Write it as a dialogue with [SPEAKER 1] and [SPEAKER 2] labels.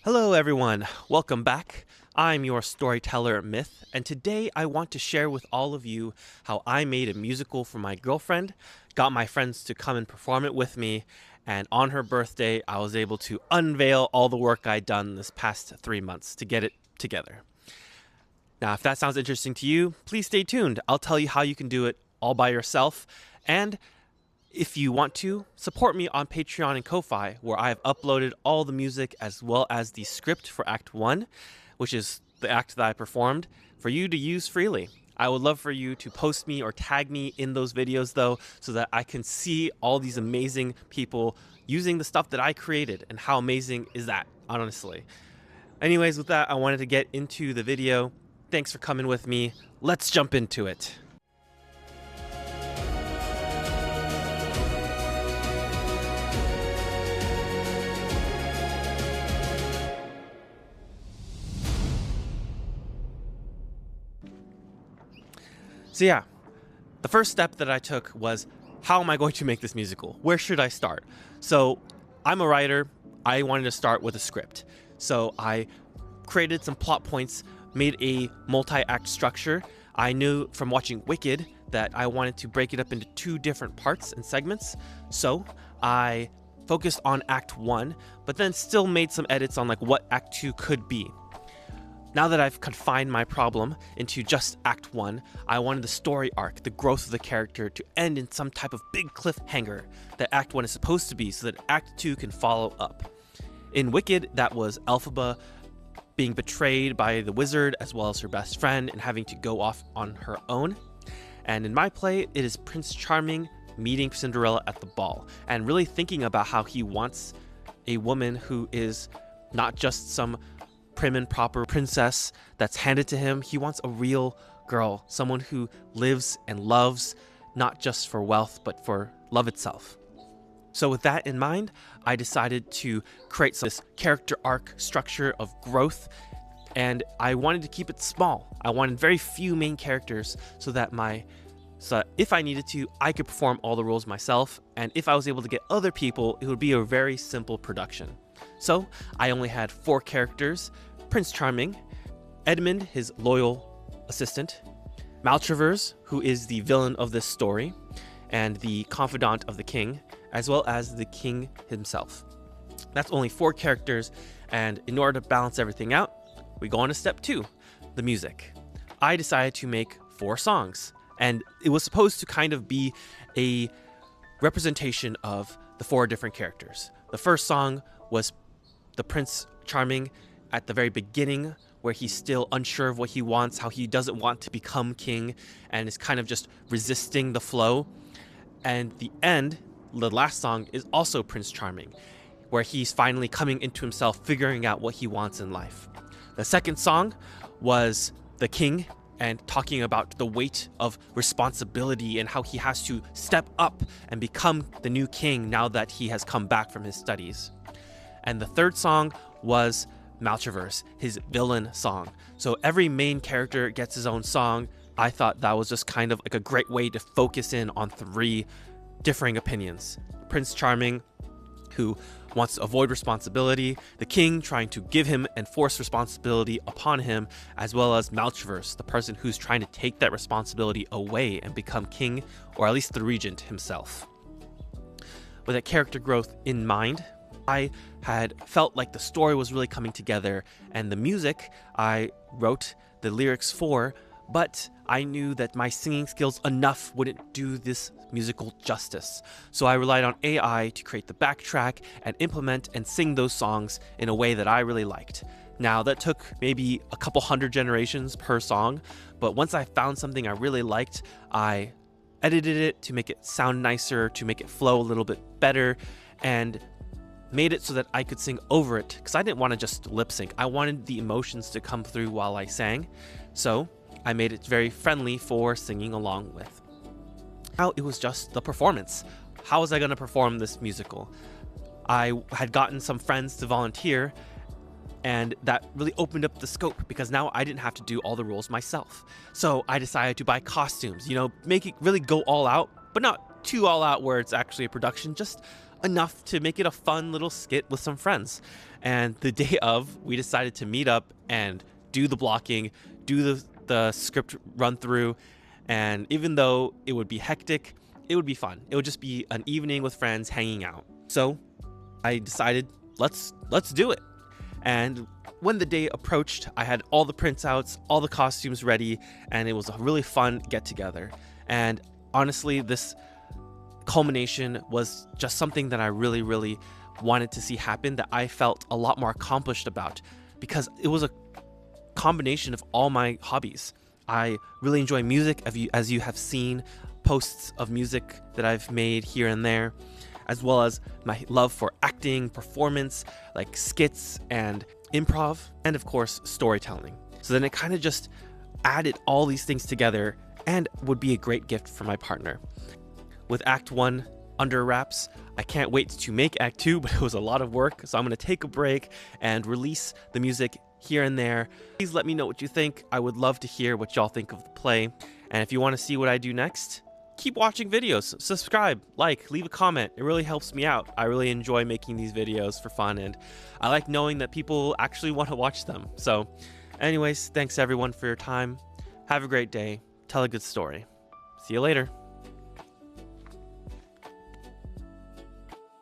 [SPEAKER 1] Hello everyone, welcome back. I'm your storyteller Myth, and today I want to share with all of you how I made a musical for my girlfriend, got my friends to come and perform it with me, and on her birthday I was able to unveil all the work I'd done this past 3 months to get it together. Now if that sounds interesting to you, please stay tuned. I'll tell you how you can do it all by yourself, and if you want to, support me on Patreon and Ko-Fi, where I have uploaded all the music as well as the script for Act 1, which is the act that I performed, for you to use freely. I would love for you to post me or tag me in those videos though, so that I can see all these amazing people using the stuff that I created, and how amazing is that, honestly. Anyways, with that, I wanted to get into the video. Thanks for coming with me. Let's jump into it. So yeah, the first step that I took was, how am I going to make this musical? Where should I start? So I'm a writer. I wanted to start with a script. So I created some plot points, made a multi-act structure. I knew from watching Wicked that I wanted to break it up into 2 different parts and segments. So I focused on Act 1, but then still made some edits on what Act 2 could be. Now that I've confined my problem into just Act 1, I wanted the story arc, the growth of the character, to end in some type of big cliffhanger that Act 1 is supposed to be, so that Act 2 can follow up. In Wicked, that was Elphaba being betrayed by the wizard as well as her best friend and having to go off on her own. And in my play, it is Prince Charming meeting Cinderella at the ball and really thinking about how he wants a woman who is not just some prim and proper princess that's handed to him. He wants a real girl, someone who lives and loves, not just for wealth, but for love itself. So with that in mind, I decided to create this character arc structure of growth, and I wanted to keep it small. I wanted very few main characters so that if I needed to, I could perform all the roles myself, and if I was able to get other people, it would be a very simple production. So I only had 4 characters: Prince Charming, Edmund, his loyal assistant, Maltravers, who is the villain of this story and the confidant of the king, as well as the king himself. That's only 4 characters, and in order to balance everything out, we go on to step 2, the music. I decided to make 4 songs, and it was supposed to kind of be a representation of the 4 different characters. The first song was the Prince Charming at the very beginning, where he's still unsure of what he wants, how he doesn't want to become king and is kind of just resisting the flow. And the end, the last song, is also Prince Charming, where he's finally coming into himself, figuring out what he wants in life. The second song was the king, and talking about the weight of responsibility and how he has to step up and become the new king now that he has come back from his studies. And the third song was Maltravers, his villain song. So every main character gets his own song. I thought that was just kind of a great way to focus in on 3 differing opinions. Prince Charming, who wants to avoid responsibility, the king trying to give him and force responsibility upon him, as well as Maltravers, the person who's trying to take that responsibility away and become king, or at least the regent himself. With that character growth in mind, I had felt like the story was really coming together, and the music I wrote the lyrics for, but I knew that my singing skills enough wouldn't do this musical justice. So I relied on AI to create the backtrack and implement and sing those songs in a way that I really liked. Now that took maybe a couple hundred generations per song, but once I found something I really liked, I edited it to make it sound nicer, to make it flow a little bit better, and made it so that I could sing over it, because I didn't want to just lip sync. I wanted the emotions to come through while I sang. So I made it very friendly for singing along with. Now it was just the performance. How was I going to perform this musical? I had gotten some friends to volunteer, and that really opened up the scope, because now I didn't have to do all the roles myself. So I decided to buy costumes, make it really go all out, but not too all out where it's actually a production, just enough to make it a fun little skit with some friends. And the day of, we decided to meet up and do the blocking, do the script run through. And even though it would be hectic, it would be fun. It would just be an evening with friends hanging out. So I decided, let's do it. And when the day approached, I had all the printouts, all the costumes ready, and it was a really fun get together. And honestly, this culmination was just something that I really, really wanted to see happen, that I felt a lot more accomplished about, because it was a combination of all my hobbies. I really enjoy music, as you have seen posts of music that I've made here and there, as well as my love for acting, performance, like skits and improv, and of course, storytelling. So then it kind of just added all these things together and would be a great gift for my partner. With Act 1 under wraps, I can't wait to make Act 2, but it was a lot of work, so I'm going to take a break and release the music here and there. Please let me know what you think. I would love to hear what y'all think of the play. And if you want to see what I do next, keep watching videos, subscribe, like, leave a comment. It really helps me out. I really enjoy making these videos for fun, and I like knowing that people actually want to watch them. So anyways, thanks everyone for your time. Have a great day. Tell a good story. See you later.